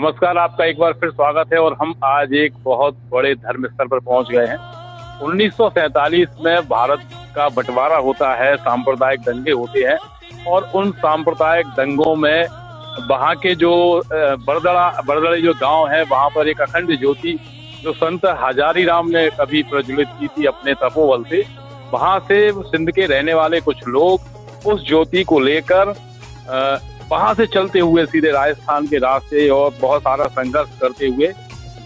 नमस्कार, आपका एक बार फिर स्वागत है। और हम आज एक बहुत बड़े धर्म स्थल पर पहुंच गए हैं। 1947 में भारत का बंटवारा होता है, सांप्रदायिक दंगे होते हैं और उन सांप्रदायिक दंगों में वहाँ के जो बरदड़े जो गांव है, वहाँ पर एक अखंड ज्योति जो संत हजारी राम ने कभी प्रज्वलित की थी अपने तपोबल से, वहाँ से सिंध के रहने वाले कुछ लोग उस ज्योति को लेकर वहां से चलते हुए सीधे राजस्थान के रास्ते और बहुत सारा संघर्ष करते हुए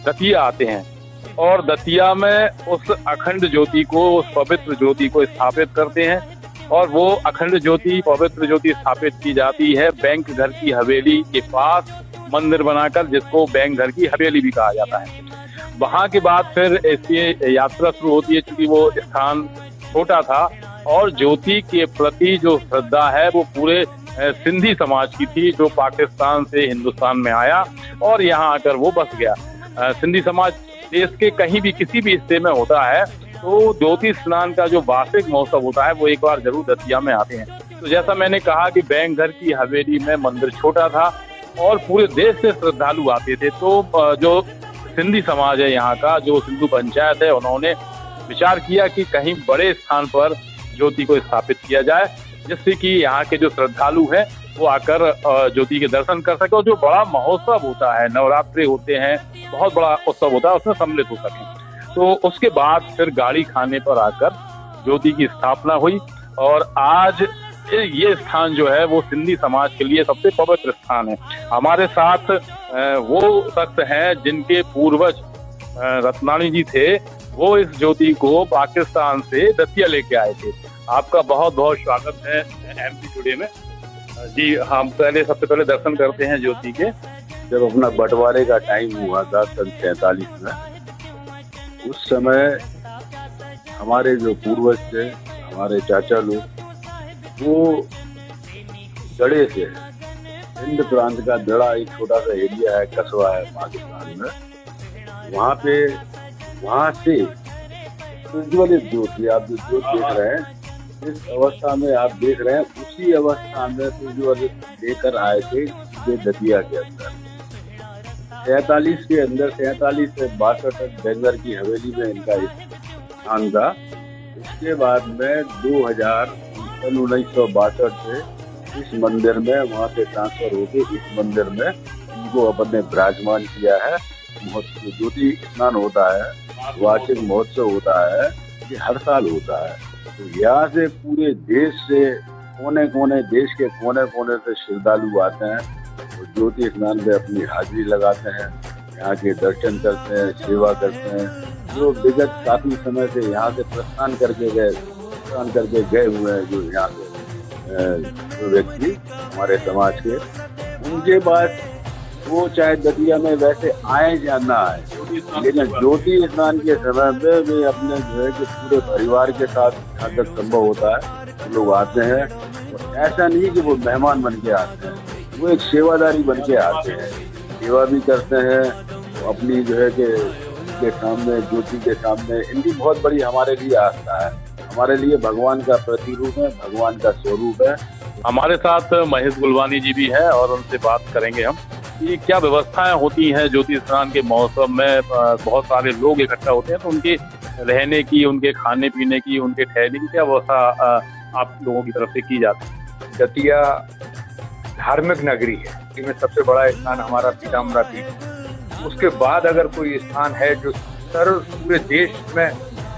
दतिया आते हैं और दतिया में उस अखंड ज्योति को, उस पवित्र ज्योति को स्थापित करते हैं। और वो अखंड ज्योति, पवित्र ज्योति स्थापित की जाती है बैंक घर की हवेली के पास मंदिर बनाकर, जिसको बैंक घर की हवेली भी कहा जाता है। वहां के बाद फिर इसकी यात्रा शुरू होती है, क्योंकि वो स्थान छोटा था और ज्योति के प्रति जो श्रद्धा है वो पूरे सिंधी समाज की थी, जो पाकिस्तान से हिंदुस्तान में आया और यहाँ आकर वो बस गया। सिंधी समाज देश के कहीं भी किसी भी हिस्से में होता है तो ज्योति स्नान का जो वार्षिक महोत्सव होता है वो एक बार जरूर दतिया में आते हैं। तो जैसा मैंने कहा कि बैंक घर की हवेली में मंदिर छोटा था और पूरे देश से श्रद्धालु आते थे, तो जो सिंधी समाज है यहाँ का, जो सिंधु पंचायत है, उन्होंने विचार किया कि कहीं बड़े स्थान पर ज्योति को स्थापित किया जाए, जिससे कि यहाँ के जो श्रद्धालु हैं वो आकर ज्योति के दर्शन कर सके और जो बड़ा महोत्सव होता है, नवरात्रि होते हैं, बहुत बड़ा उत्सव होता है, उसमें सम्मिलित हो सके। तो उसके बाद फिर गाड़ी खाने पर आकर ज्योति की स्थापना हुई और आज ये स्थान जो है वो सिंधी समाज के लिए सबसे पवित्र स्थान है। हमारे साथ वो शख्स हैं जिनके पूर्वज रत्नानी जी थे, वो इस ज्योति को पाकिस्तान से दतिया लेके आए थे। आपका बहुत बहुत स्वागत है एमपी टुडे में जी। हम सबसे पहले दर्शन करते हैं ज्योति के। जब अपना बंटवारे का टाइम हुआ था सन 47 में, उस समय हमारे जो पूर्वज थे, हमारे चाचा लोग, वो दड़े से, सिंध प्रांत का दड़ा एक छोटा सा एरिया है, कस्बा है पाकिस्तान में, वहाँ से प्रज्वलित ज्योति, आप जो ज्योति देख रहे हैं, इस अवस्था में आप देख रहे हैं, उसी अवस्था में प्रज्वलित लेकर आए थे ये दतिया के अंदर। 47 के अंदर, 47 से 62 तक बेंगर की हवेली में इनका स्थान था। इसके बाद में 1962 से इस मंदिर में वहाँ से ट्रांसफर होके इस मंदिर में इनको अपन ने विराजमान किया है। ज्योति स्नान होता है, वार्षिक महोत्सव होता है, ये हर साल होता है। तो यहाँ से पूरे देश से देश के कोने कोने से श्रद्धालु आते हैं और ज्योति स्नान पे अपनी हाजिरी लगाते हैं, यहाँ के दर्शन करते हैं, सेवा करते हैं। जो विगत काफी समय से यहाँ से प्रस्थान करके गए हुए हैं, जो यहाँ के जो व्यक्ति हमारे समाज के, उनके बाद वो चाहे दतिया में वैसे आए या ना आए, लेकिन ज्योति स्नान के समय में वे अपने जो है कि पूरे परिवार के साथ यहाँ तक संभव होता है, लोग आते हैं। और ऐसा नहीं कि वो मेहमान बन के आते हैं, वो एक सेवादारी बन के आते हैं, सेवा भी करते हैं। तो अपनी जो है कि इनके सामने, ज्योति के सामने, इनकी बहुत बड़ी हमारे लिए आस्था है, हमारे लिए भगवान का प्रतिरूप है, भगवान का स्वरूप है। हमारे साथ महेश गुलवानी जी भी है और उनसे बात करेंगे हम कि क्या व्यवस्थाएं होती हैं ज्योति स्नान के महोत्सव में। बहुत सारे लोग इकट्ठा होते हैं, तो उनके रहने की, उनके खाने पीने की, उनके ठहरने की क्या व्यवस्था आप लोगों की तरफ से की जाती है? दतिया धार्मिक नगरी है, इसमें सबसे बड़ा स्थान हमारा पीताम्बरा पीठ। उसके बाद अगर कोई स्थान है जो पूरे देश में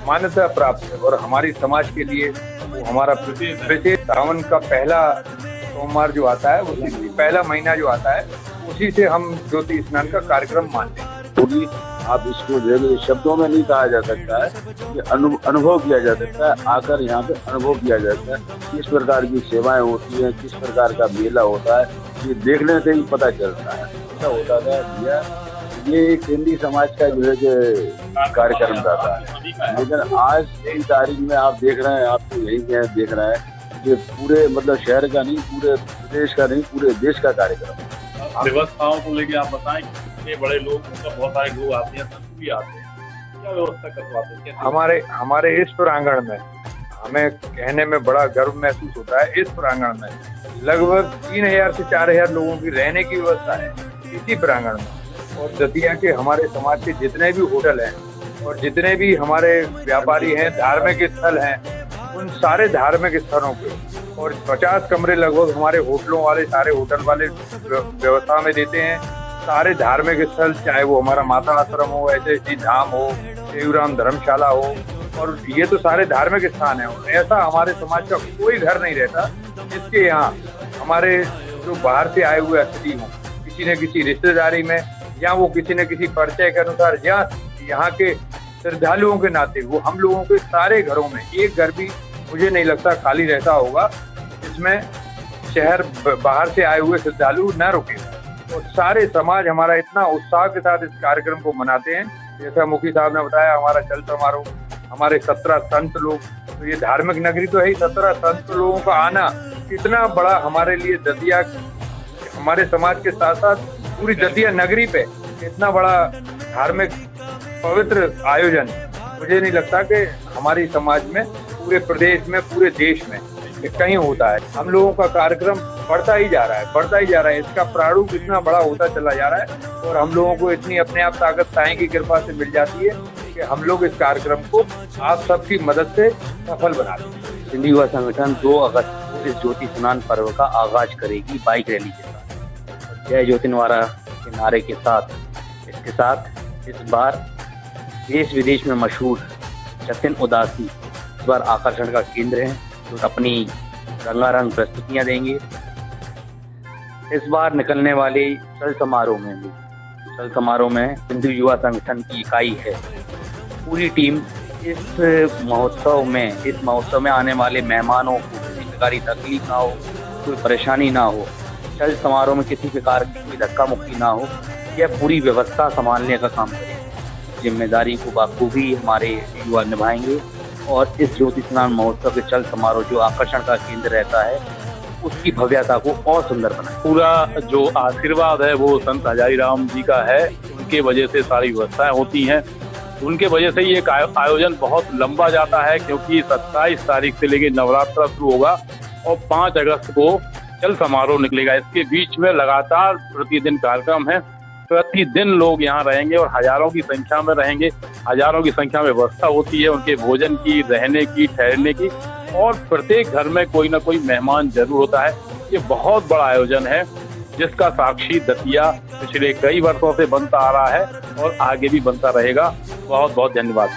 मान्यता प्राप्त है और हमारी समाज के लिए वो हमारा प्रत्येक सावन का पहला सोमवार जो आता है, उसी पहला महीना जो आता है, उसी से हम ज्योति स्नान का कार्यक्रम मानते हैं। पूरी आप इसको जो शब्दों में नहीं कहा जा सकता है, कि अनुभव किया जा सकता है, आकर यहाँ पे अनुभव किया जाता है किस प्रकार की सेवाएं होती हैं, किस प्रकार का मेला होता है, ये देखने से ही पता चलता है। ऐसा होता था ये एक सिंधी समाज का जो है कि कार्यक्रम रहता है, लेकिन आज की तारीख में आप देख रहे हैं, आप तो यही देख रहे हैं कि पूरे मतलब शहर का नहीं, पूरे प्रदेश का नहीं, पूरे देश का कार्यक्रम। व्यवस्थाओं को लेके आप बताएं, कितने बड़े लोग, मतलब बहुत सारे लोग आते हैं, संत भी आते हैं, क्या व्यवस्था करवाते हैं? हमारे इस प्रांगण में हमें कहने में बड़ा गर्व महसूस होता है। इस प्रांगण में लगभग 3000 से 4000 लोगों की रहने की व्यवस्था है इसी प्रांगण में। और दतिया के हमारे समाज के जितने भी होटल हैं और जितने भी हमारे व्यापारी हैं, धार्मिक स्थल हैं, उन सारे धार्मिक स्थलों पे और 50 कमरे लगभग हमारे होटलों वाले, सारे होटल वाले व्यवस्था में देते हैं। सारे धार्मिक स्थल, चाहे वो हमारा माता आश्रम हो, ऐसे धाम हो, देवराम धर्मशाला हो, और ये तो सारे धार्मिक स्थान है। ऐसा हमारे समाज का कोई घर नहीं रहता जिसके यहाँ हमारे जो बाहर से आए हुए अतिथि हों, किसी न किसी रिश्तेदारी में, या वो किसी न किसी परिचय के अनुसार, या यहाँ के श्रद्धालुओं के नाते, वो हम लोगों के सारे घरों में एक घर भी मुझे नहीं लगता खाली रहता होगा जिसमें शहर बाहर से आए हुए श्रद्धालु न रुके। और सारे समाज हमारा इतना उत्साह के साथ इस कार्यक्रम को मनाते हैं। जैसा मुखी साहब ने बताया, हमारा चल समारोह, हमारे 17 संत लोग, तो ये धार्मिक नगरी तो है ही, 17 संत लोगों का आना इतना बड़ा हमारे लिए, दतिया हमारे समाज के साथ साथ पूरी दतिया नगरी पे इतना बड़ा धार्मिक पवित्र आयोजन मुझे नहीं लगता कि हमारी समाज में, पूरे प्रदेश में, पूरे देश में कहीं होता है। हम लोगों का कार्यक्रम बढ़ता ही जा रहा है। इसका प्रारूप इतना बड़ा होता चला जा रहा है और हम लोगों को इतनी अपने आप ताकत साईं की कृपा से मिल जाती है कि हम लोग इस कार्यक्रम को आप सबकी मदद से सफल बनाते हैं। सिंधी युवा संगठन 2 अगस्त को इस ज्योति स्नान पर्व का आगाज करेगी बाइक रैली के साथ, जय ज्योतिनवारा के नारे के साथ। इसके साथ इस बार देश विदेश में मशहूर जतिन उदासी इस बार आकर्षण का केंद्र है, जो अपनी रंगारंग प्रस्तुतियां देंगे। इस बार निकलने वाले चल समारोह में सिंधी युवा संगठन की इकाई है। पूरी टीम इस महोत्सव में आने वाले मेहमानों को किसी प्रकार की तकलीफ ना हो, कोई परेशानी ना हो, चल समारोह में किसी प्रकार की कोई धक्का मुक्की ना हो, यह पूरी व्यवस्था संभालने का काम करेंगे। जिम्मेदारी को बाखूबी हमारे युवा निभाएंगे और इस ज्योति स्नान महोत्सव के चल समारोह जो आकर्षण का केंद्र रहता है, उसकी भव्यता को और सुंदर बनाए। पूरा जो आशीर्वाद है वो संत हजारीराम जी का है, उनके वजह से सारी व्यवस्थाएं होती हैं। उनके वजह से ये आयोजन बहुत लंबा जाता है, क्योंकि 27 तारीख से लेकर नवरात्र शुरू होगा और 5 अगस्त को चल समारोह निकलेगा। इसके बीच में लगातार प्रतिदिन कार्यक्रम है, प्रतिदिन लोग यहाँ रहेंगे और हजारों की संख्या में रहेंगे। हजारों की संख्या में व्यवस्था होती है उनके भोजन की, रहने की, ठहरने की, और प्रत्येक घर में कोई ना कोई मेहमान जरूर होता है। ये बहुत बड़ा आयोजन है जिसका साक्षी दतिया पिछले कई वर्षों से बनता आ रहा है और आगे भी बनता रहेगा। बहुत बहुत धन्यवाद।